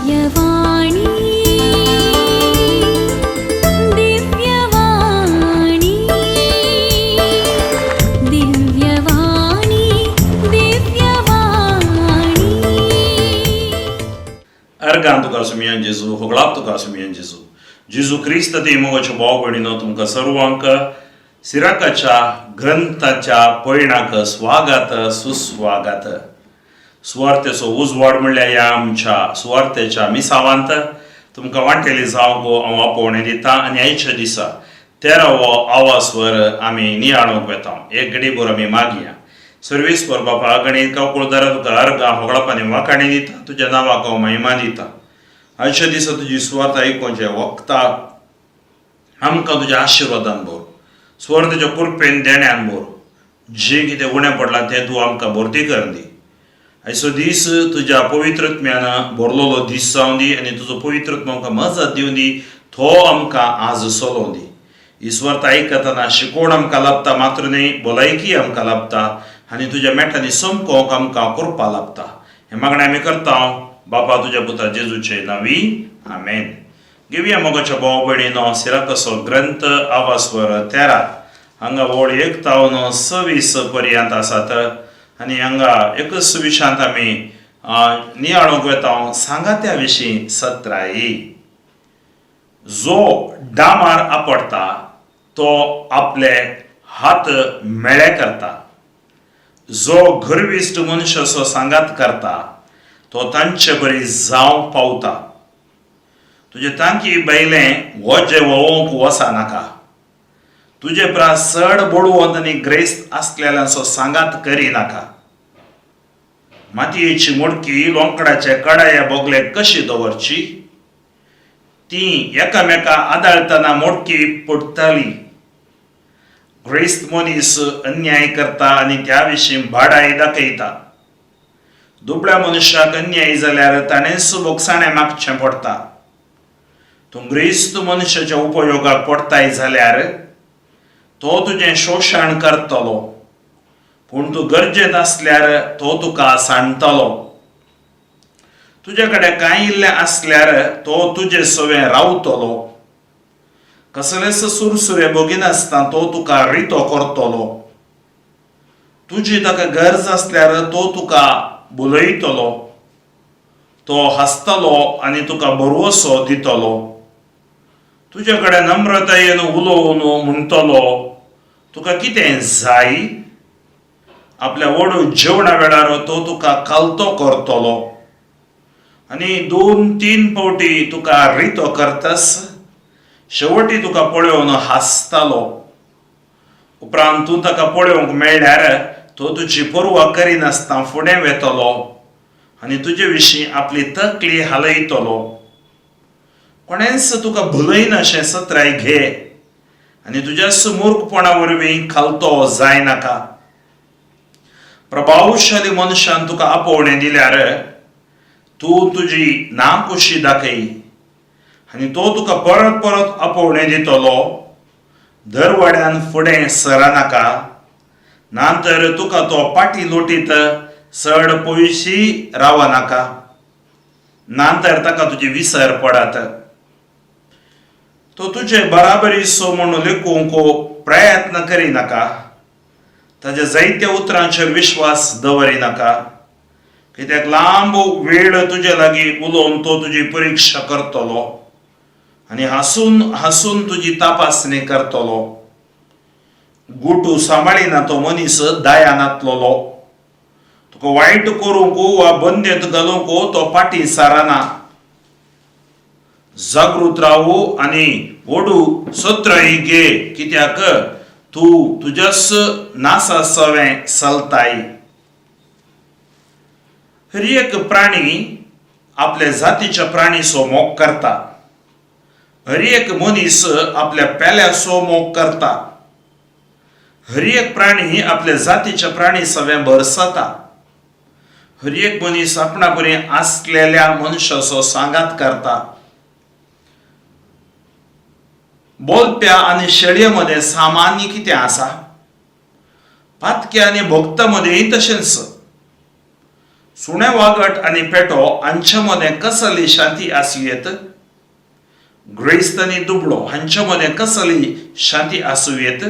Divyavani Divyavani Divyavani Divyavani Ergan tuka sumian Jezu, hoglap tuka sumian Jezu. Jezu Krista te mogoच्या भाव भयणीनो तुमकां सर्वांक सिराकाच्या ग्रंथाच्या पयणाक स्वागत सुस्वागत. सुवार्थेचो उजवाड म्हणल्यार ह्या आमच्या सुवार्थेच्या मिसावांत तुमकां वांटेली जावंक हांव आपोवणें दिता आनी आयच्या दिसा 13वो आवाजवर आमी नियाळोंक वेता. एक घडीभर आमी मागया. सर्वेस्वर बापा गणित कावकुळदारा तुका अर्गां होगळापांनी वाखाणी दिता, तुज्या नांवाक हांव महिमा दिता. आयच्या दिसा तुजी सुवार्थ आयकोवचे वखदाक आमकां तुज्या आशिर्वादान भर, सुवार्थेच्या कृपेन देण्यान भर. जें कितें उणें पडलां तें तूं आमकां भरती कर दी. आयचो दीस तुज्या पवित्रत्म्यान भरलेलो दीस जावं दी आनी तुजो पवित्रत्म आमकां मजत दिवं दी. तो आमकां आज चलोवं दी. ही सुवार्थ आयकतना शिकोवण आमकां लाभता मात्र न्ही, भलायकी आमकां लाभता आनी तुज्या मेठांनी समकोवंक आमकां करपा लाभता. हें मागणें आमी करता बापा तुज्या पुता जेजूचे नांवी आमेन. घेवया मोगाच्या भाव भयणीनो सिराकाचो ग्रंथ आवाजवर 13 हांगा वळ 1 तावन 26 पर्यंत आसात आनी हांगा एकच विशयांत आमी नियाळोंक वेता. सांगात्या विशीं 17. जो डामार आपडटा तो आपले हात मेळे करता. जो गर्विश्ट मनशाचो सांगात करता तो तांचे बरी जावं पावता. तुजे तांकी बैलें वजें वोवंक वचनाका. तुजे प्रास चड बडवंत आनी ग्रेस्त आसलेल्यांचो सांगात करिनाका. मातयेची मडकी लोंकडाचे कडाये बोगले कशी दवरची. ती एकामेका आदाळतना मोडकी पडटली. ग्रेस्त मनीस अन्याय करता आनी त्या विशीं भाडाय दाखयता. दुबळ्या मनशाक अन्याय जाल्यार ताणेंच बोगसाणें मागचें पडटा. तूं ग्रेस्त मनशाच्या उपयोगाक पडताय जाल्यार तो तुजें शोशण करतलो, पूण तूं गरजेंत आसल्यार तो तुका सांडटलो. तुजे कडेन कांय इल्लें आसल्यार तो तुजे सवें रावतलो. कसलेच सुरसुरे बगिनासतना तो तुका रितो करतलो. तुजी ताका गरज आसल्यार तो तुका बुलयतलो. तो हसतलो आनी तुका भरवसो दितलो. तुजे कडेन नम्रतायेन उलोवन म्हणटलो तुका कितें जाय. आपल्या वडू जेवणा वेळार तो तुका कालतो करतलो आनी 2-3 फावटी तुका रितो करतस. शेवटी तुका पळोवन हांसतलो. उपरांत तूं ताका पळोवंक मेळ्ळ्यार तो तुजी पर्वा करिनासतना फुडें वेतलो आनी तुजे विशीं आपली तकली हालयतलो. कोणेंच तुका भुलयनाशें सत्राय घे आनी तुज्या मूर्खपणा वरवीं खालतो जायनाका. प्रभावशाली मनशान तुका आपोवणें दिल्यार तूं तुजी नाखुशी दाखय आनी तो तुका परत परत आपोवणें दितलो. दरवाड्यान फुडें सरनाका, नातर तुका तो पाटी लोटीत चड पयशी रावनाका, नातर ताका तुजी विसर पडत. तो तुजे बराबरीचो म्हूण लेखूंक प्रयत्न करिनाका. ताच्या जायत्या उतरांचेर विश्वास दवरिनाका, कित्याक लांब वेळ तुजे लागीं उलोवन तो तुजी परिक्षा करतलो आनी हांसून हांसून तुजी तपासणी करतलो. गुटू सांबाळिना तो मनीस दायानातलो. तुका वायट करूंक वा बंदेंत घालूंक तो फाटीं सारना. जागृत रावू आनी वडू सत्रय घे, कित्याक तूं तुज्याच नासा सवें चलताय. हर एक प्राणी आपल्या जातीच्या प्राणीचो मोग करता. हर एक मनीस आपल्या पेल्याचो मोग करता. हर एक प्राणी आपल्या जातीच्या प्राणी सवें भरसता. हर एक मनीस आपणा बरी आसलेल्या मनशाचो सांगात करता. बोलप्या आनी शेळये मदें सामान्य कितें आसा? पातक्या आनी भक्त मदेंय तशेंच. सुणे वागट आणि पेटो हांचे मध्ये कसली शांती आसूं येत? ग्रेस्त आणि दुबळो हांचे मध्ये कसली शांती आसूं येत?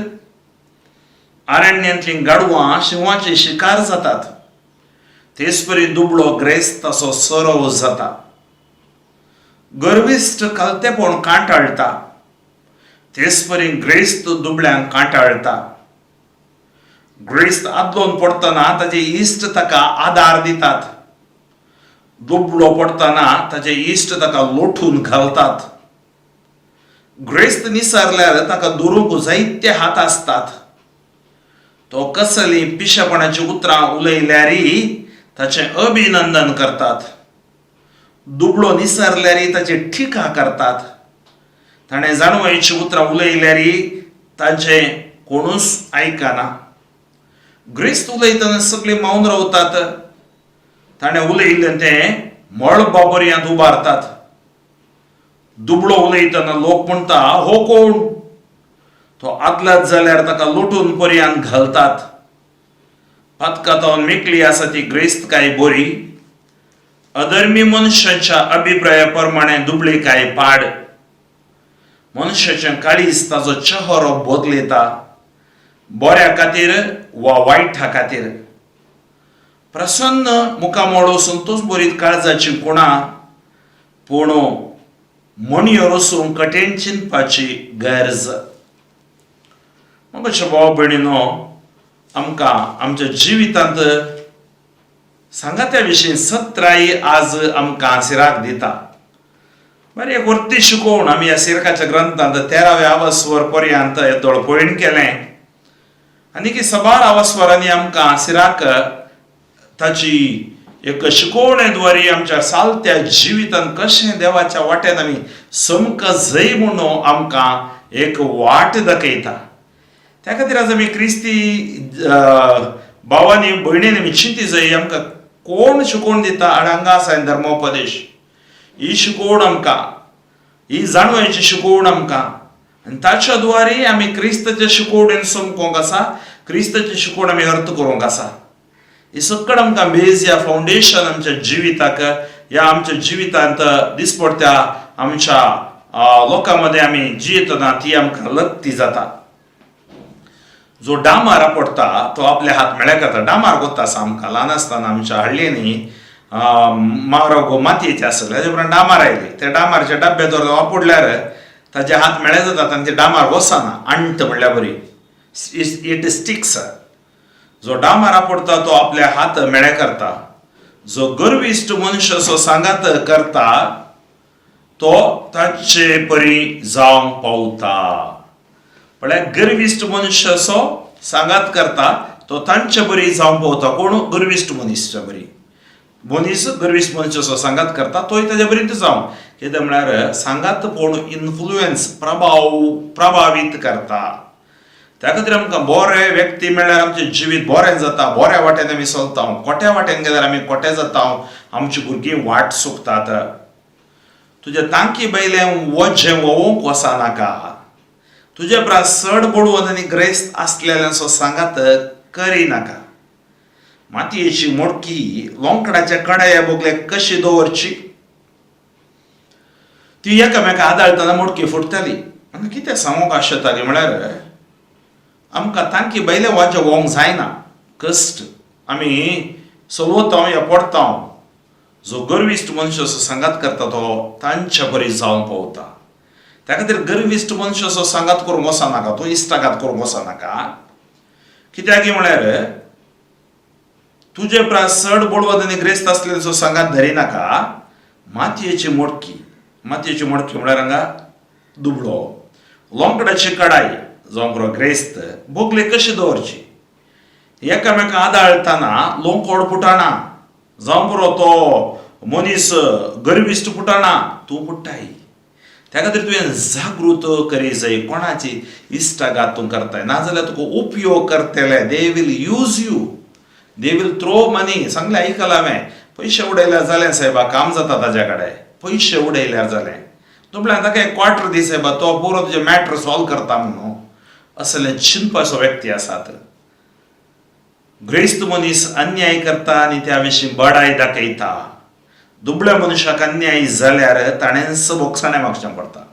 अरण्यांतली गाडवां शिवाची शिकार जातात, तेच परी दुबळो ग्रेस्ताचो सरोव जाता. गर्विष्ट कलतेपण कांटाळटा, तेच परी ग्रेस्त दुबळ्यांक कांटाळटा. ग्रेस्त आदलोन पडतना ताचे इश्ट ताका आदार दितात, दुबळो पडतना ताचे इश्ट ताका लोटून घालतात. ग्रेस्त निसरल्यार ताका दुरूंक जायते हात आसतात. तो कसली पिशेपणाची उतरां उलयल्यारय ताचे अभिनंदन करतात. दुबळो निसरल्यारय ताची टिका करतात. ताणें जाणवायची उतरां उलयल्यारय ताचे कोणूच आयकना. ग्रेस्त उलयतना सगळीं मौन रावतात. ताणें उलयिल्लें तें मळबाबर्यांत उबारतात. दुबळो उलयतना लोक म्हणटा, हो कोण? तो आदलाच जाल्यार ताका लोटून पर्यांत घालतात. पातकातावन मेकळी आसा ती ग्रेस्त काय बरी? अधर्मी मनशाच्या अभिप्राया प्रमाणे दुबळी काय पाड? मनशाचें काळीज ताचो चेहरो बदलयता, बऱ्या खातीर वा वायटा खातीर. प्रसन्न मुखामोळो संतोष भरीत काळजाची कुणां, पूण मणयो रचूंक कठीण चिंतपाची गरज. म्हज्या भाव भयणीनो, आमकां आमच्या जिवितांत सांगात्या विशीं सत्राई आज आमकां सिराक दिता. बरें एक व्हडली शिकोवण आमी ह्या सिरकाच्या ग्रंथांत 13व्या आवस्वर पर्यंत धडपडीन केलें. आनी की सबार आवस्वरांनी आमकां सिराक ताची एक शिकोवणेद्वारे आमच्या सालत्या जिवितांत कशें देवाच्या वाट्यान आमी समक जय म्हणून आमकां एक वाट दाखयता. त्या खातीर आज आमी क्रिस्ती भावांनी भयणींनी आमी चिंती जाय, आमकां कोण शिकोवण दिता? आडांगा आसा धर्मोपदेश. ही शिकोवण आमकां, ही जाणवायची शिकोवण आमकां, आनी ताच्या द्वारे आमी क्रिस्ताच्या शिकोवणेन समकोंक आसा, क्रिस्ताची शिकोवण आमी अर्थ करूंक आसा. ही सकट आमकां बेज या फावंडेशन आमच्या जिविताक, ह्या आमच्या जिवितांत दिसपडट्या आमच्या लोकां मदें आमी जियेतना ती आमकां लक्ती जाता. जो डामार पडटा तो आपले हात मेळे करता. डामार कोत्ता आसा आमकां ल्हान आसतना आमच्या हळ्ळेनी मागराव गो मातयेचे आसले, तेजे उपरांत डामार आयले. ते डामारच्या डब्याचो वापरल्यार ताजे हात मेळे जातात आनी ते डामार वचना. अंट म्हणल्यार बरी, इट स्टिक्स. जो डामार पडटा तो आपले हात मेळे करता. जो गर्विश्ट मनुष्य असो सांगात करता तो ताचे परी जावंक पावता. म्हळ्यार गर्विश्ट मनुष्य असो सांगात करता तो तांचे बरी जावंक पावता. कोण? गर्विश्ट मनीस बरी. मनीस गर्विश्ट मनुष्य असो सांगात करता तोय ताजे बरी जावं. कितें म्हळ्यार सांगात कोण इन्फ्लुएन्स, प्रभावीत करता. त्या खातीर आमकां बरे व्यक्ती मेळ्ळ्यार आमचें जिवीत बरें जाता, बऱ्या वाटेन आमी चलता. खोट्या वाटेन गेल्यार आमी खोटे जाता, आमची भुरगीं वाट चुकतात. तुज्या तांकी बैलें वजें वोवंक वचनाका. तुजे उपरांत चड बडवोन आनी ग्रेस्त आसलेल्यांचो सांगात करिनाका. मातयेची मडकी लोंकडाच्या कड्या बोगले कशी दवरची? ती एकामेका आदाळतना मडकी फुटताली. आनी कितें सांगूंक आशेताली म्हळ्यार आमकां तांकी बैले वाजें वोवंक जायना. कश्ट आमी चलवता या पडटा. जो गर्विश्ट मनुष्य असो सांगात करता तो तांच्या बरी जावंक पावता. त्या खातीर गर्विश्ट मनुष्य असो सांगात करूंक वचनाका, तो इश्टाघात करूंक वचनाका. कित्याक म्हळ्यार तुजे उपरांत चड बडवत आनी ग्रेस्त आसलेलो सांगात धरिनाका. मातयेची मडकी म्हळ्यार हांगा दुबळो, लोंकडाची कडाई जावं बरो ग्रेस्त बोगले कशी दवरची? एकामेका आदाळतना लोंकोड फुटाना, जावं बरो तो मनीस गर्विश्ट फुटाना, तूं फुट्टाय. त्या खातीर तुवें जागृत करी जाय. कोणाची इश्टाघात तूं करताय, नाजाल्यार तुका उपयोग करतले. They will use you, they will throw money. सांगलें आयकलां हांवें, पयशे उडयल्यार जालें सायबा, काम जाता ताज्या कडेन. पयशे उडयल्यार जालें. तूं म्हळ्यार ताका एक क्वार्टर दी सायबा, तो पुरो तुजें मॅटर सॉल्व करता म्हणून. असले चिंतपाचो व्यक्ती आसात. ग्रेस्त मनीस अन्याय करता आनी त्या विशीं बडाय दाखयता. दुबळ्या मनशाक अन्याय जाल्यार ताणेंच बोगसाणें मागचें पडटा.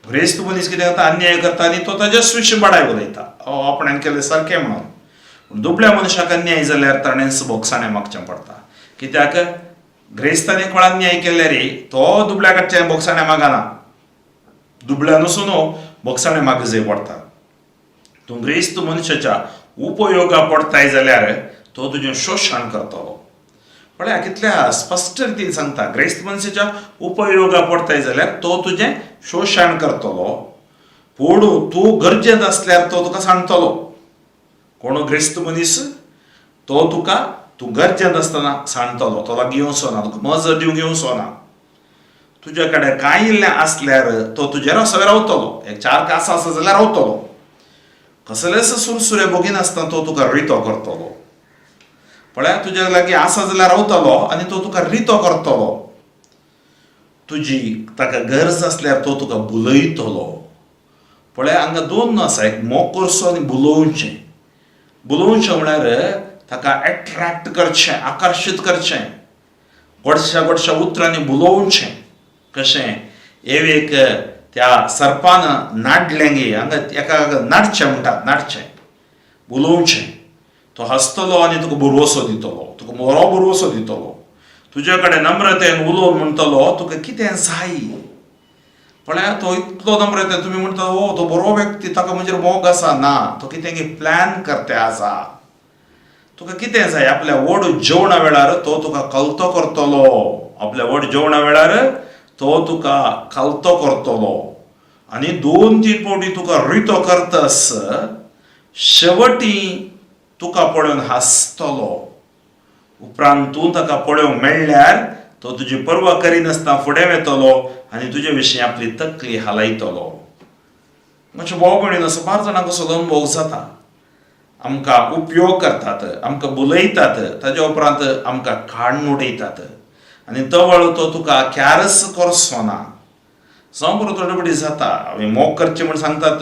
ग्रेस्त मनीस कितें करता, अन्याय करता आनी तो ताच्याच विशीं बडाय उलयता, आपणें केलें सारकें म्हणून. दुबळ्या मनशाक अन्याय जाल्यार ताणेंच बोगसाणें मागचें पडटा. कित्याक ग्रेस्तांनी कोण अन्याय केल्यार तो दुबळ्या कडच्यान बोगसाणें मागना, दुबळ्यान वचून बोगसाणें मागूंक जाय पडटा. तूं ग्रेस्त मनशाच्या उपयोगा पडताय जाल्यार तो तुजें शोशण करतलो. पळया कितल्या स्पश्ट रितीन सांगता, ग्रेस्त मनशाच्या उपयोगा पडताय जाल्यार तो तुजें शोशण करतलो, पूण तूं गरजेंत आसल्यार तो तुका सांडटलो. कोण ग्रेस्त मनीस, तो तुका तूं गरजेंत आसतना सांडटलो, तो लागीं येवचो ना, तुका मजत दिवंक येवचो ना. तुजे कडेन कांय इल्लें आसल्यार तो तुजेर असो रावतलो, एक 4 कासां आसा जाल्यार रावतलो. कसलेच सुरसुरे बोगीन आसतना तो तुका रितो करतलो. पळया तुजे लागीं आसा जाल्यार रावतलो आनी तो तुका रितो करतलो. तुजी ताका गरज आसल्यार तो तुका बुलयतलो. पळया हांगा 2 आसा, एक मोग करचो आनी बुलोवचें. बुलोवचें म्हळ्यार ताका एट्रॅक्ट करचें, आकर्शीत करचें, गोडश्या उतरांनी बुलोवचें. कशें एवेक त्या सर्पान नाडलें गे, हांगा एका नाडचें म्हणटात, नाडचें, बुलोवचें. तो हसतलो आनी तुका बुरवोसो दितलो, तुका बरो बुरवोसो दितलो. तुजे कडेन नम्रतेन उलोवन म्हणटलो तुका कितें जाय. पळया तो इतलो नम्रतेन, तुमी म्हणटा तो बरो व्यक्ती, ताका म्हणजेर मोग आसा. ना, तो कितें प्लॅन करते आसा. तुका कितें जाय, आपल्या व्हड जेवणा वेळार तो तुका कलतो करतलो. आपल्या व्हड जेवणा वेळार तो तुका कलतो करतलो आनी 2-3 फावटी तुका रितो करतस, शेवटी तुका पळोवन हांसतलो. उपरांत तूं ताका पळोवंक मेळ्ळ्यार तो तुजी पर्वा करिनासतना फुडें वेतलो आनी तुजे विशीं आपली तकली हालयतलो. मातशें भाव भयणीन असो 5 जाणांक असो अनुभव जाता. आमकां उपयोग करतात, आमकां बुलयतात, ताज्या उपरांत आमकां काडून उडयतात आनी तो तुका क्यारच करचो ना. जावं बरो थोडे फावटी जाता, मोग करचें म्हूण सांगतात,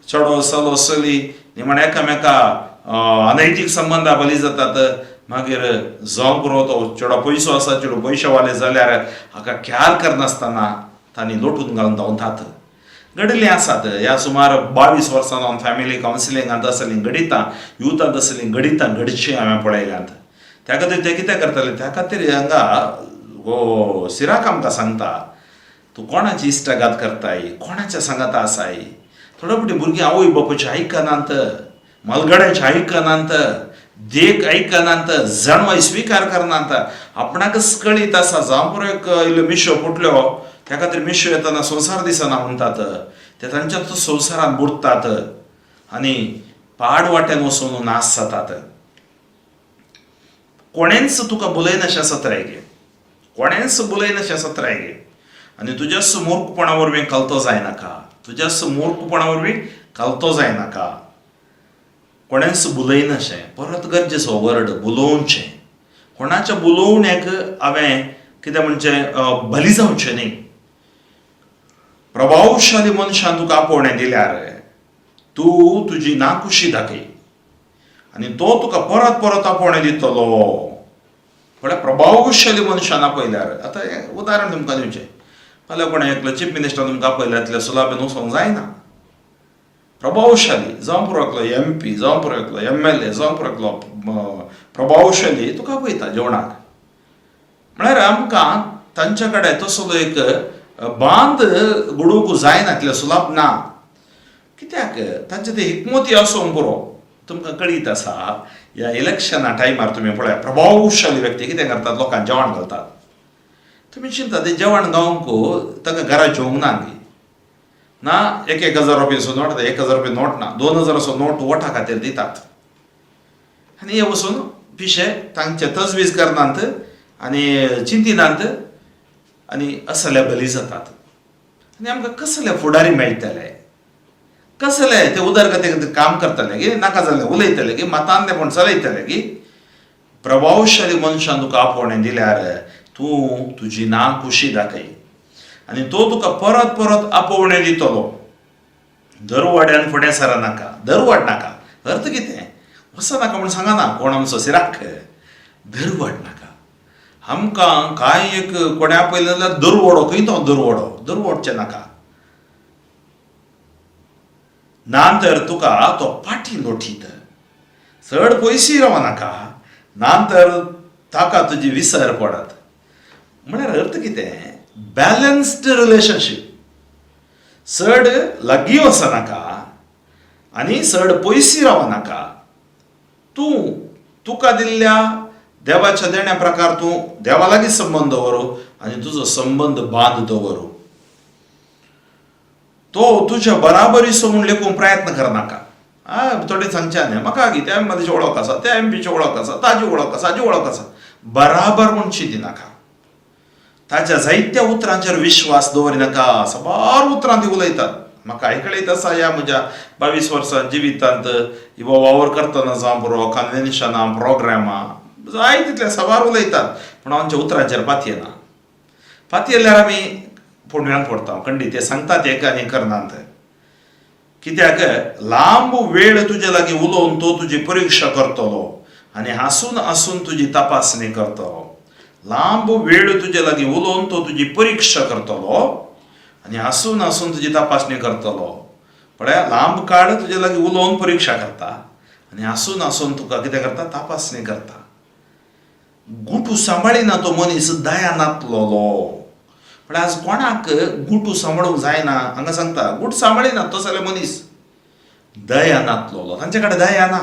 चेडो चलो चली निमाण एकामेका अनैतीक संबंदां बली जातात. मागीर जावं बरो तो चेडो पयसो आसा, चेडो पयशेवाले जाल्यार हाका ख्याल करनासतना तांणी लोटून घालून धांवतात. घडिल्लीं आसात. ह्या सुमार 22 वर्सां हांव फॅमिली कावन्सिलिंगांत आसलीं घडितां, युथांत आसलीं घडितां, घडचीं हांवें पळयल्यांत. त्या खातीर ते कितें करताले, त्या खातीर हांगा हो सिराक आमकां सांगता, तूं कोणाची इश्टागात करताय, कोणाच्या सांगात आसाय. थोडे फावटी भुरगीं आवय बापूचें आयकनात, मलगड्याचें आयकनात, देख आयकनात, जणवाय स्विकार करनात. आपणाकच कळीत आसा, जावं बरो एक इल्लो मिशो फुटलो, त्या खातीर मिशो येतना संवसार दिसना म्हणटात, ते तांच्याच संवसारान बुडटात आनी पाड वाट्यान वचून नाश जातात. कोणेंच तुका बुलयनाशें सत्राय गे, कोणेंच बुलयनाशें सत्राय गे. आनी तुज्याच मूर्खपणा वरवीं कलतो जायनाका, तुज्याच मूर्खपणा वरवीं कलतो जायनाका. कोणेंच बुलयनाशें, परत गरजेचो वर्ड बुलोवचें. कोणाच्या बुलोवण्याक हांवें कितें म्हणचें बली जावचें न्ही. प्रभावशाली मनशान तुका आपोवणें दिल्यार तूं तुजी नाखुशी दाखय आनी तो तुका परत परत आपोवणें दितलो. म्हळ्यार प्रभावशाली मनशान आपयल्यार, आतां हें उदाहरण तुमकां दिवचें, फाल्यां कोणें एकलो चीफ मिनिस्टर तुमकां आपयल्यार इतल्या सुलाबेन वचोंक जायना. प्रभावशाली, जावं पुरो एकलो MP, जावं पुरो एकलो MLA, जावं पुरो एकलो प्रभावशाली तुका आपयता जेवणाक. म्हळ्यार आमकां तांचे कडेन तसलो एक बांद घडोवंक जायना, इतलें सुलाब ना. कित्याक तांचे ते हिकमती आसूंक पुरो. तुमकां कळीत आसा, ह्या इलेक्शना टायमार तुमी पळया प्रभावशाली व्यक्ती कितें करतात, लोकांक जेवण घालतात. तुमी चिंता तें जेवण गावंक ताका घरा जेवंक ना न्ही. ना 1,000 रुपयाचो नोट, 1,000 रुपया नोट ना, 2,000चो नोट वोटा खातीर दितात आनी हे वचून पिशे तांचे तजवीज करनात आनी चिंतिनात आनी असले बली जातात. आनी आमकां कसले फुडारी मेळटले, कसले ते उदरगते खातीर काम करतले गे, नाका जाल्ले उलयतले गे, मतांतले पण चलयतले गे. प्रभावशाली मनशान तुका आपोवणें दिल्यार तूं तुजी नाखुशी दाखय आनी तो तुका परत परत आपोवणें दितलो. दरवाड्यान फुडें सरनाका, दरवाड नाका. अर्थ कितें, असं नाका म्हण सांगा ना कोण आमचो सिराक धरवड नाका आमकां कांय एक कोण्या पयलें जाल्यार दरवडो खंय तो दरवडचें नाका नांतर तुका तो पाठी लोटीत चड पयशी राव नाका नांतर ताका तुजी विसर पडत म्हळ्यार अर्थ कितें बॅलन्स्ड रिलेशनशीप चड लागीं वचनाका आनी चड पयसी रावं नाका तुका दिल्ल्या देवाच्या देण्या प्रकार तूं देवा लागीं संबंद दवरू आनी तुजो संबंद बांद दवरू तो तुज्या बराबरीचो म्हूण लेखून प्रयत्न करनाका थोडे सांगचे न्ही म्हाका कितें एमची वळख आसा त्या एमपीची वळख आसा ताजी वळख आसा हाजी वळख आसा बराबर म्हणची दिनाका ताच्या जायत्या उतरांचेर विश्वास दवरिनाका सबार उतरां ती उलयतात म्हाका आयकळीत आसा ह्या म्हज्या 22 वर्सां जिवितांत इवा वावर करतना जावं बरो कन्वेन्शनां प्रोग्रामां जाय तितले सबार उलयतात पूण आमच्या उतरांचेर पातये ना पातये येयल्यार आमी पुण्यांत पडटा खंडी ते सांगतात एक आनी करनात कित्याक लांब वेळ तुजे लागीं उलोवन तो तुजी परिक्षा करतलो आनी हांसून हांसून तुजी तपासणी करतलो लांब वेळ तुजे लागीं उलोवन तो तुजी परिक्षा करतलो आनी हांसून हांसून तुजी तपासणी करतलो पळय लांब काळ तुजे लागीं उलोवन परिक्षा करता आनी हांसून हांसून तुका कितें करता तपासणी करता गुटू सांबाळिना तो मनीस दयानातलो पण आज कोणाक गुटू सांबाळूंक जायना हांगा सांगता गुट सांबाळिना तो जाल्यार मनीस दयानातलो तांचे कडेन दया ना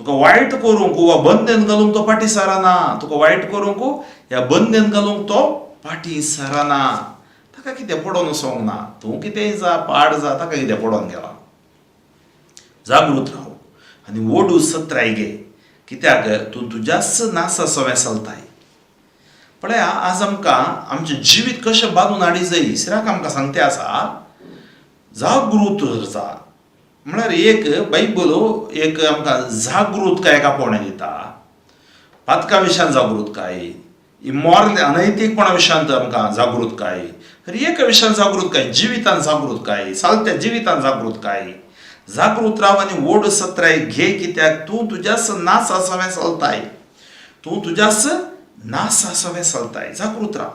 तुका वायट करूंक वा बंदेन घालूंक तो फाटी सराना तुका वायट करूंक ह्या बंदेन घालूंक तो फाटी सराना ताका कितें पडोवन वचोंक ना तूं कितेंय जा पाड जा ताका कितें पडोवन गेला जागृत राव आनी ओडू सत्राय घे कित्याक तूं तुज्याच नासा सवें चलताय पळय आज आमकां आमचें जिवीत कशें बांदून हाडी जाय सिराक आमकां सांगते आसा जागृत जा म्हळ्यार एक बायबल एक आमकां जागृतकाय आपोवणें दिता पातका विशयान जागृतकाय इमॉरल अनैतीकपणा विशयांत आमकां जागृतकाय एक विशयान जागृतकाय जिवितांत जागृतकाय चलत्या जिवितांत जागृत राव आनी ओड सत्राय घे कित्याक तूं तुज्याच नासा सवें चलताय तूं तुज्याच नासा सवें चलताय जागृत राव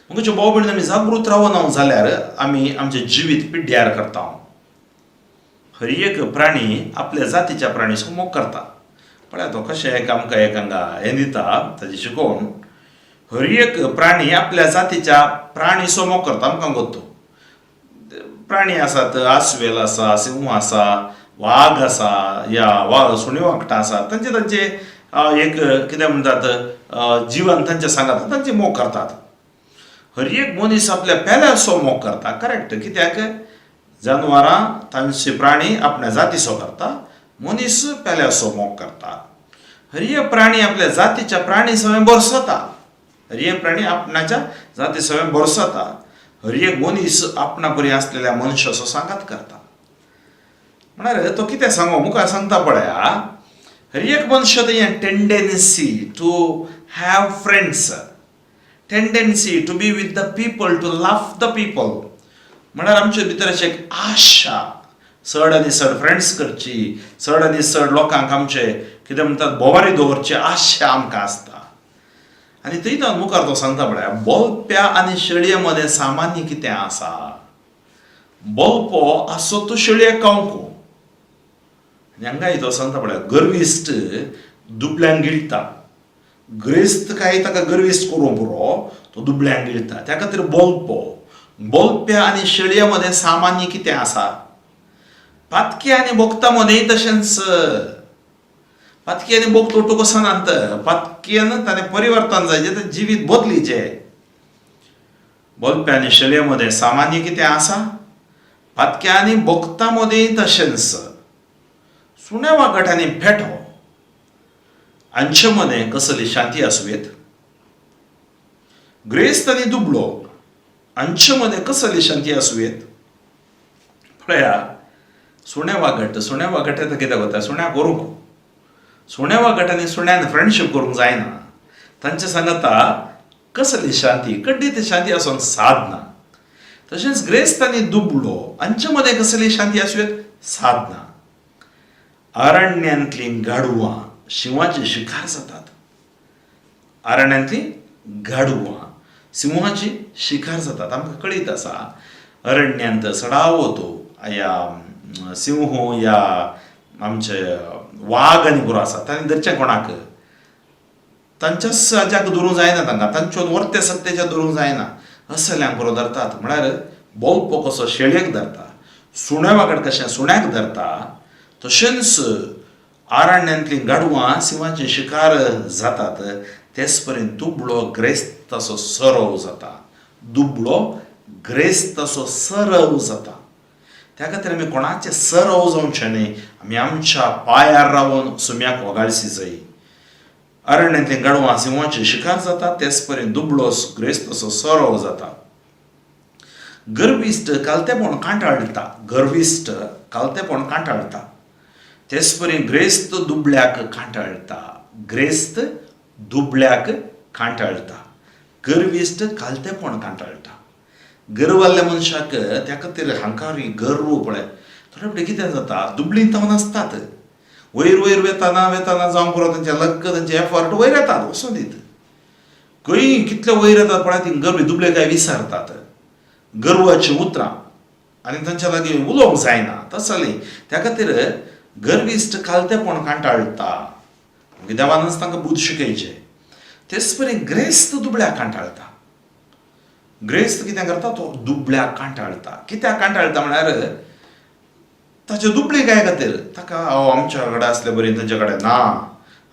म्हज्या भाव भयण आमी जागृत रावना जाल्यार आमी आमचें जिवीत पिड्ड्यार करता हर एक प्राणी आपल्या जातीच्या प्राणीचो मोग करता पळय तो कशें आमकां एक हांगा हें दिता ताची शिकोवन हर एक प्राणी आपल्या जातीच्या प्राणीचो मोग करता आमकां गोत्तो प्राणी आसात आस्वेल आसा सिंह आसा वाघ आसा या सुणी वागटां आसात तांचे एक कितें म्हणटात जिवन तांचें सांगात तांचे मोग करतात हर एक मनीस आपल्या पेल्याचो मोग करता करेक्ट कित्याक जनावरां तांचे प्राणी आपल्या जातीचो करता मनीस पेल्याचो मोग करता हर एक प्राणी आपल्या जातीच्या प्राणी सवें बरसता हर एक प्राणी आपणाच्या जाती सवें बरसता हर एक मनीस आपणा बरी आसलेल्या मनशाचो सांगात करता म्हळ्यार तो कितें सांगो मुखार सांगता पळय हर एक मनशाचो हें tendency to have friends tendency to be with the people to love the people म्हळ्यार आमचे भितर अशी एक आशा चड आनी चड फ्रेंड्स करची चड आनी चड लोकांक आमचे कितें म्हणटात बोवारी दवरची आशा आमकां आसता आनी थंयच्यान मुखार तो सांगता पळय बोलप्या आनी शेळये मदें सामान्य कितें आसा बोलपो आसो तो शेळयेक कावंको आनी हांगाय तो सांगता पळय गर्विश्ट दुबळ्यांक गिळटा ग्रेस्त काय ताका गर्विश्ट करूं पुरो तो दुबळ्यांक गिळटा त्या खातीर बोलप्या आनी शेळये मदें सामान्य कितें आसा पातकी आनी बोगता मदेंय तशेंच पातकी आनी बोगतो तो कसो नात पातकेन ताणें परिवर्तन जायचें तें जिवीत बदलीचें बोलप्या आनी शेळये मदें सामान्य कितें आसा पातक्या आनी बोगता मदेंय तशेंच सुण्या वागट आनी फेटो हांचे मदें कसली शांती आसुवेत ग्रेस्त आनी दुबळो हांचे मदें कसली शांती आसुवेत पळया सुण्या वागट आतां कितें करता सुण्या करूंक सुण्या वागट आनी सुण्यान फ्रेंडशीप करूंक जायना तांचे सांगता कसली शांती कड्डीत शांती आसूंक साधना तशेंच ग्रेस्त आनी दुबळो हांचे मदें कसली शांती आसुवेत साधना अरण्यांतली गाडवां शिवाची शिकार जातात. अरण्यांतली गाडवां सिंहाची शिकार जातात. आमकां कळीत आसा अरण्यांत सडाव वतो या सिंह या आमचे वाघ आनी गुरो आसा तांणी धरचें कोणाक तांच्याच जाग्याक धरूंक जायना. तांकां तांच्यो वर्ते सत्तेच्या धरूंक जायना. असल्यांक बरो धरतात. म्हळ्यार बोलपो कसो शेळयेक धरता, सुण्या वांगड कशें सुण्याक धरता तशेंच अरण्यांतली गाडवां सिंहाची शिकार जातात. तेच पर्यंत दुबळो ग्रेस्ताचो सरव जाता. दुबळो ग्रेस्ताचो सरव जाता. त्या खातीर आमी कोणाचें सरव जावचें न्ही. आमी आमच्या पांयार रावन सुम्याक वगाळची जाय. अरण्यांतली गाडवां सिंहाची शिकार जाता. तेच पर्यंत दुबळो ग्रेस्ताचो सरव जाता. गर्विश्ट कालतेपण कांटाळटा. गर्विश्ट कालतेपण कांटाळटा. तेच पर्यंत ग्रेस्त दुबळ्याक कांटाळटा. ग्रेस्त दुबळ्याक कांटाळटा. गर्विश्ट कालतेपण कांटाळटा. गर्वाल्ल्या मनशाक त्या खातीर हांकारी गर्व पळय थोडे फावटी कितें जाता दुबळीं तावन आसतात. वयर वयर वेताना वेताना जावं पुरो तांचे लक्क तांचे एफर्ट वयर येतात वचून दीत. खंय कितले वयर येतात पळय ती गर्वी दुबळे काय विसरतात. गर्वाची उतरां आनी तांच्या लागीं उलोवंक जायना तसली. त्या खातीर गर्विश्ट कालतेपण कांटाळटा. देवानच तांकां बुद्ध शिकयचें. तेच पर्यंत ग्रेस्त दुबळ्याक कांटाळटा. ग्रेस्त कितें करता तो दुबळ्याक कांटाळटा. कित्याक कांटाळटा म्हळ्यार ताचे दुबळे काय खातीर ताका आमच्या कडेन आसले बरी तांचे कडेन ना.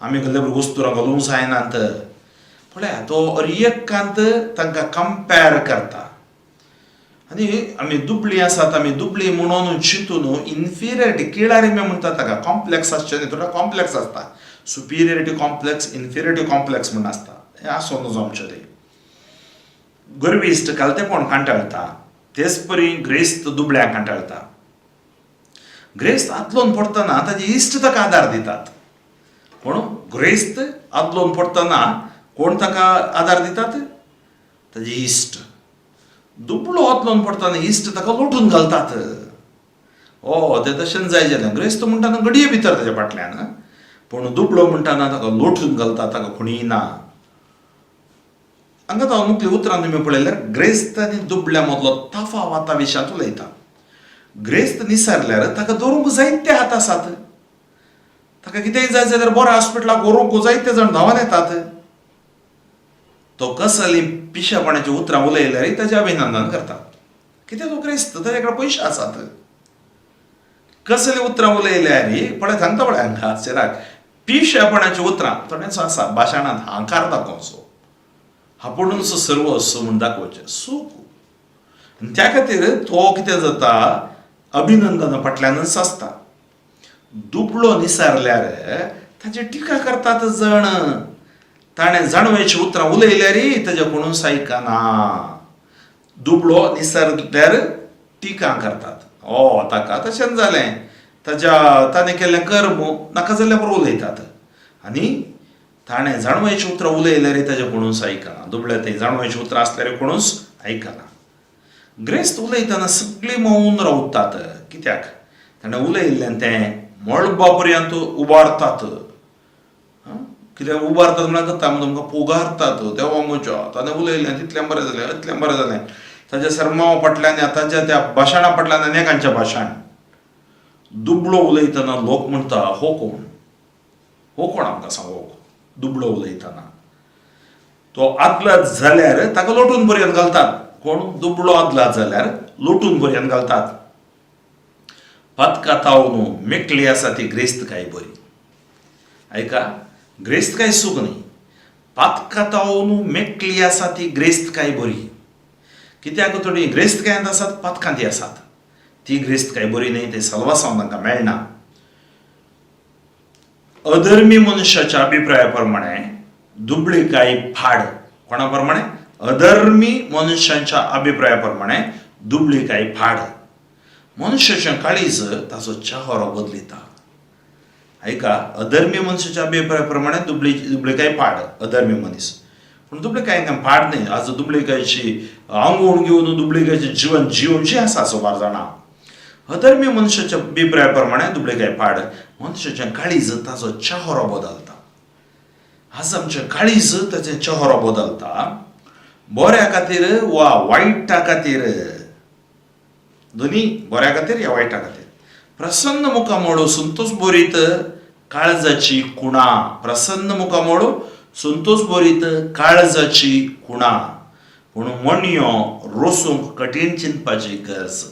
आमी कसले बरी वस्तू घालूंक जायनात. पळया तो अर्यकांत तांकां कंपेर करता. आनी आमी दुबळीं आसात आमी दुबळीं म्हणून चिंतून इन्फिरियरिटी किळारी म्हणटात ताका कॉम्प्लेक्स आसचें न्ही. थोडे कॉम्प्लेक्स आसता. सुपिरियरिटी कॉम्प्लेक्स इन्फिरियरिटी कॉम्प्लेक्स म्हण आसता. हें आसूं नजो आमचें तें. गर्विश्ट कालतेपण कांटाळटा. तेच परी ग्रेस्त दुबळ्याक कांटाळटा. ग्रेस्त आदलोवन पडटना ताजे इश्ट ताका आदार दितात. पूण ग्रेस्त आदलोवन पडटना कोण ताका आदार दितात? ताजे इश्ट. दुबळो आदलोवन पडटना इश्ट ताका लोटून घालतात. तें तशें जाय जालें. ग्रेस्त म्हणटाना घडये भितर ताच्या फाटल्यान. पूण दुबळो म्हणटाना ताका लोटून घालता ताका खुणीना. हांगा तो मुखली उतरां तुमी पळयल्यार ग्रेस्त आनी दुबळ्या मदलो तफावता विशयांत उलयता. ग्रेस्त निसारल्यार ताका दवरूंक जायते हात आसात. ताका कितेंय जाय जाल्यार बऱ्या हॉस्पिटलाक व्हरूंक जायते जाण धांवन येतात. तो कसली पिशेपणाची उतरां उलयल्यार ताचें अभिनंदन करतात. कित्याक तो ग्रेस्त ताचे कडेन पयशे आसात. कसली उतरां उलयल्यार पळय सांगता पळय हांकां शिराक पिशेपणाची उतरां थोडेंसो आसा भाशणांत हांकार दाखोवचो. आपुणूच सर्वस्व म्हूण दाखोवचें सूख. त्या खातीर तो कितें जाता अभिनंदना फाटल्यानच आसता. दुबळो निसारल्यार ताची टिका करतात जण. ताणें जाणवेची उतरां उलयल्यार ताजे कोणूच आयकना. दुबळो निसारल्यार टिका करतात. ताका तशेंच जालें. ताणें केल्लें कर्म नाका जाल्यार बरो उलयतात. आनी ताणें जाणवेची उतरां उलयल्यार ताजे कोणूच आयकना. दुबळे थंय जाणवेची उतरां आसल्यार कोणूच आयकना. ग्रेस्त उलयतना सगळीं मौन रावतात. कित्याक ताणें उलयल्लें तें मळबा पर्यंत उबारतात. कित्याक उबारतात म्हळ्यार जाता तुमकां पोगारतात. देवा म्हज्या ताणें उलयलें तितलें बरें जालें इतलें बरें जालें. ताच्या सरमाव फाटल्यान ताच्या त्या भाशणा फाटल्यान अनेकांचें भाशण. दुबळो उलयतना लोक म्हणटा हो कोण आमकां सांगोक. दुबळो उलयतना तो आदलात जाल्यार ताका लोटून पर्यंत घालतात. कोण दुबळो आदलात जाल्यार लोटून पर्यंत घालतात. पथका तावन मेकळी आसा ती ग्रेस्त काय बरी. ऐका ग्रेस्त काय सूख न्ही. पथका तावन मेकळी आसा ती ग्रेस्त काय बरी. कित्याक थोडी ग्रेस्त कांय आसात पथकांती आसात. ती ग्रेस्त काय बरी न्ही. ते सलवासांव तांकां मेळना. अधर्मी मनशाच्या अभिप्राया प्रमाणे दुबळीकाय फाड. कोणा प्रमाणे? अधर्मी मनशांच्या अभिप्राया प्रमाणे दुबळीकाय फाड. मनशाचें काळीज ताचो चेहरो बदलिता. ऐका अधर्मी मनशाच्या अभिप्राया प्रमाणे दुबळीकाय फाड अधर्मी मनीस. पूण दुबळीकाय फाड न्ही. आज दुबळीकायची आंगवण घेवन दुबळीकायचें जिवन जिवनचें आसा 12 जाणां. अधर्मी मनशाच्या अभिप्राया प्रमाणे दुबळीकाय फाड. मनशाचें काळीज ताचो चेहरो बदलता. आज आमचें काळीज ताचें चेहरो बदलता, बऱ्या खातीर वा वायटा खातीर, दोनी बऱ्या खातीर या वायटा खातीर. प्रसन्न मुखां मोडो संतोष भरीत काळजाची कुणा. प्रसन्न मुखां मोडो संतोष भरीत काळजाची कुणा. म्हणून मोणयो रोसूंक कठीण चिंतपाची गरज.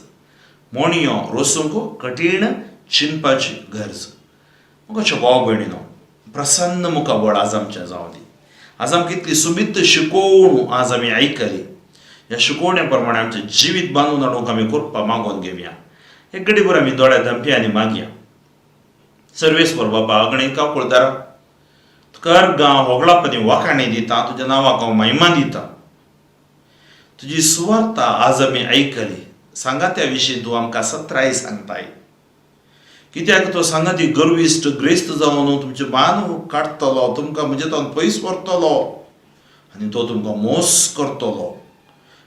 मोणयो रोसूंक कठीण चिंतपाची गरज. कशें भाव भयणीनो, प्रसन्न मुखाबळ आज आमचें जावं दी. आज आमकां कितली सुमित शिकोवण आज आमी आयकली. ह्या शिकोवणे प्रमाणे आमचें जिवीत बांदून हाडूंक आमी करपा मागोवन घेवया. एक घडीभर आमी दोळ्या धांपया आनी मागया. सर्वेस्वर बाबा, अगणित काकुळदारा, तुका अर्गां होगळाप आनी वाखाणी दिता. तुज्या नांवाक हांव महिमा दिता. तुजी सुवार्ता आज आमी आयकली. सांगात्या विशीं तूं आमकां सत्राय सांगताय. कित्याक तो सांगाती गर्विश्ट ग्रेस्त जावन तुमचे मान काडटलो, तुमकां म्हणजे तो पयस व्हरतलो आनी तो तुमकां मोस करतलो.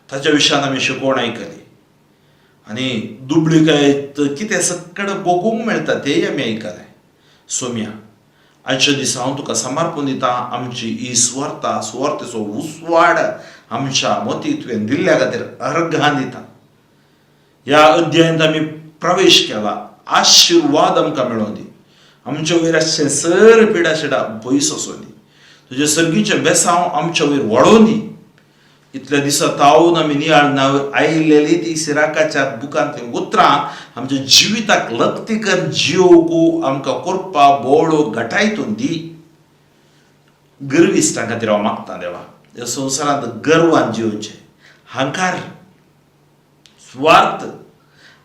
ताच्या विशयान आमी शिकोवण आयकली. आनी दुबळीकायेत कितें सकड भोगूंक मेळटा तेय आमी आयकलें. सोम्या, आयच्या दिसा हांव तुका समर्पण दिता. आमची ही सुवार्तेचो उसवाड आमच्या मती तुवें दिल्ल्या खातीर अर्घां दिता. ह्या अध्यायांत आमी प्रवेश केला. आशिर्वाद आमकां मेळों दी. आमच्या वयर आसचें सर पिडा शिडा पयस वचों दी. तुजें सर्गीचें बेसांव आमच्या वयर वाडोवन दी. इतल्या दिसा तावून आमी नियाळ आयिल्लेली ती सिराकाच्या बुकांतलीं उतरां आमच्या जिविताक लक्तीकर जियोवंक आमकां करपा बोवळो घटायतून दी. गर्विश्टां खातीर हांव मागतां देवा. ह्या संवसारांत गर्वान जिवचें, हांकार, स्वार्थ,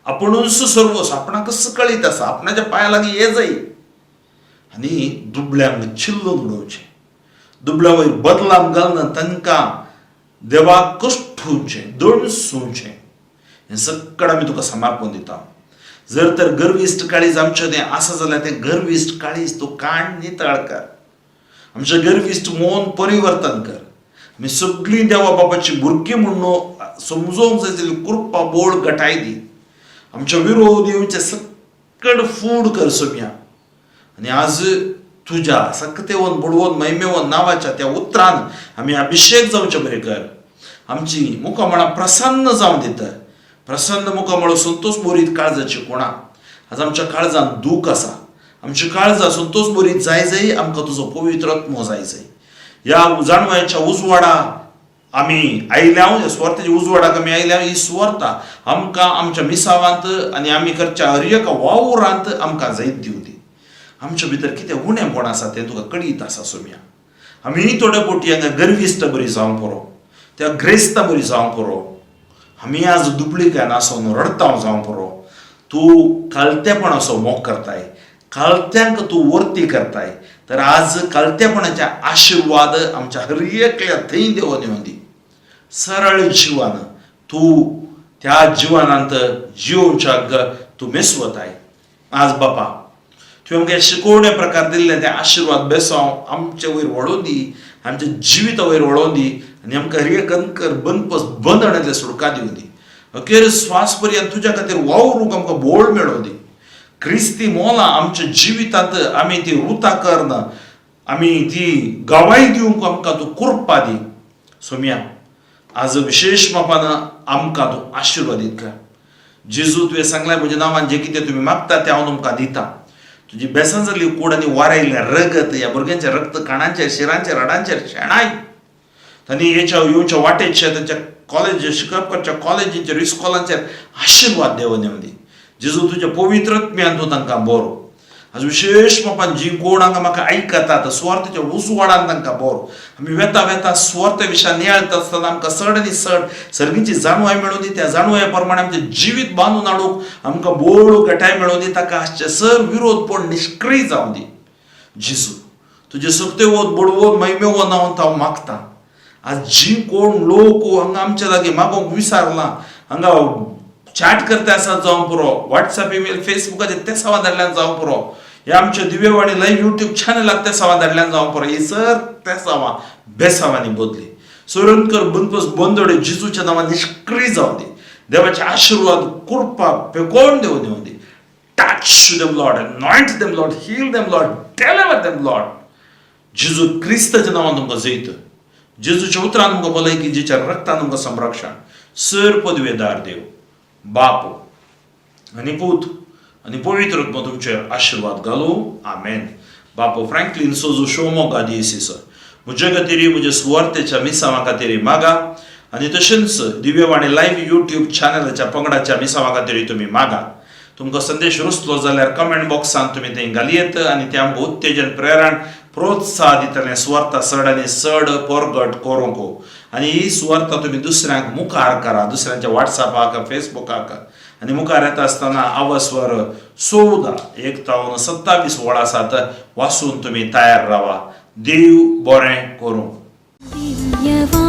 आपुणूच सर्वस, आपणाकच कळीत आसा, आपणाच्या पांया लागीं ये जाय आनी दुबळ्यांक चिल्लून उडोवचें. दुबळ्या वयर बदलाम घालून तांकां देवाक कश्टुचें, दणसुचें. हें सकड आमी तुका समर्पण दिता. जर तर गर्विश्ट काळीज आमचें तें आसा जाल्यार तें गर्विश्ट काळीज तूं काण नितळ कर. आमचें गर्विश्ट मोन परिवर्तन कर. आमी सगळीं देवा बापाची भुरगीं म्हणून समजोवंक जाय जाल्यार कृपा बोळ घटाय दी. आमच्या विरोध येवचे सकड फूड कर सोम्या. आनी आज तुज्या सक्तेवन बुडवून महिमेवन नांवाच्या त्या उतरान आमी अभिषेक जावचे बरें कर. आमची मुखामळां प्रसन्न जावं दिता. प्रसन्न मुखामळो संतोष भरीत काळजाची कोणा. आज आमच्या काळजांत दूख आसा. आमची काळजां संतोष भरीत जाय जाय. आमकां तुजो पवित्र आत्मो जाय जाय. ह्या जाणवाच्या उजवाडा आमी आयल्या, स्वार्थाच्या उजवाडाक आमी आयल्या. ही सुवार्ता आमकां आमच्या मिसावांत आनी आमी करच्या हर एका वावरांत आमकां जैत दिवं दी. आमच्या भितर कितें उणेंपण आसा तें तुका कळीत आसा सोम्या. आमी थोड्या पोटी हांगा गर्विश्ट बरी जावंक पुरो, त्या ग्रेस्तां बरी जावंक पुरो. आमी आज दुबळीकाय आसोन रडतांव जावंक पुरो. तूं कालतेपणाचो मोग करताय, कालत्यांक तूं वर्ती करताय. तर आज कालतेपणाचे आशिर्वाद आमच्या हर एकल्या थंय देवून येवं दी. सरळ जिवान तूं त्या जिवानांत जिवच्याक तूं मेसवताय. आज बापा, तुवें आमकां शिकोवणे प्रकार दिल्ले ते आशिर्वाद बेसांव आमचे वयर वळोवन दी, आमच्या जिविता वयर वळोवन दी आनी आमकां हर एक अंकर बंधनांतले सुटका दिवं दी. अखेर स्वास पर्यंत तुज्या खातीर वावरूंक आमकां बोळ मेळोवन दी. क्रिस्ती मोलां आमच्या जिवितांत आमी ती रुतां करन, आमी ती गवाय दिवंक आमकां तूं कृपा दी. सोम्या, आज विशेष मापान आमकां तूं आशिर्वादीत कर. जेजू, तुवें सांगलें म्हज्या नांवान जें कितें तुमी मागता तें हांव तुमकां दितां. तुजी बेसां जाल्ली कूड आनी वारायल्लें रगत ह्या भुरग्यांचें रक्त काणांचेर, शिरांचेर, रडांचेर शेणाय. तांणी हेच्या येवच्या वाटेचेर, तांच्या कॉलेज शिकप करच्या कॉलेजींचेर, इस्कॉलांचेर आशिर्वाद देंवन येवं दी. जेजू, तुज्या पवित्र आत्म्यान तूं तांकां बरो. आज विशेष मापान जीं कोण हांगा म्हाका आयकतात स्वार्थाच्या उजवाडान तांकां बरो. आमी वेता वेता स्वार्थ विशयान नियाळटा आसतना आमकां चड आनी चड सर्गीची जाणवाय मेळोवन दी. त्या जाणवाये प्रमाणे आमचें जिवीत बांदून हाडूंक आमकां बोळ घटाय मेळोवन दी. ताका आसचे सर विरोधपण निश्क्रीय जावं दी. जेजू, तुजे सक्तेवोन बडवोन महिमेवोन हांव मागतां. आज जीं कोण लोक हांगा आमच्या लागीं मागोवंक विसारलां, हांगा चॅट करता आसत जावं पुरो, वॉट्सॅप, ईमेल, फेसबुकाचेर ते सावा धाडल्यान जावं पुरो, हे आमच्या दिव्यवाणी लायव्ह यूट्यूब चॅनलाक ते सावा धाडल्यान जावं पुरो. हे सर ते सावा बेसावांनी बदली. सोरंकर बंदोडे जेजूच्या नांवान निश्क्रीय जावं दी. देवाचे आशिर्वाद कृपा पेकोवन देंवन दी. touch them, Lord. Anoint them, Lord. Heal them, Lord. Deliver them, Lord. जेजू क्रिस्ताच्या नावान तुमकां जैत. जेजूच्या उतरान तुमकां भलायकी, जेच्या रक्तान तुमकां संरक्षण. सर पदवेदार देव, बाप आनी पूत आनी पवित्र आत्मा तुमचेर आशीर्वाद घालूं. आमेन. बापू फ्रँकलिन सोजू शोमो गादीसीस म्हजे खातीर, म्हज्या सुवार्थेच्या मिसावा खातीर मागा. आनी तशेंच दिव्यवाणी लायव्ह यूट्यूब चॅनलाच्या पंगडाच्या मिसावा खातीर तुमी मागा. तुमकां संदेश रुचलो जाल्यार कमेंट बॉक्सांत तुमी थंय घालयेत आनी ते आमकां उत्तेजन प्रेरण प्रोत्साह दितलें. सुवार्ता चड आनी चड परगट करूंक आनी ही सुवार्ता तुमी दुसऱ्यांक मुखार करा, दुसऱ्यांच्या वॉट्सॅपाक, फेसबुकाक. आनी मुखार येता आसतना आवस्वर 14:1-27 वळ आसात, वाचून तुमी तयार रावा. देव बरें करूं. दिव्यवाणी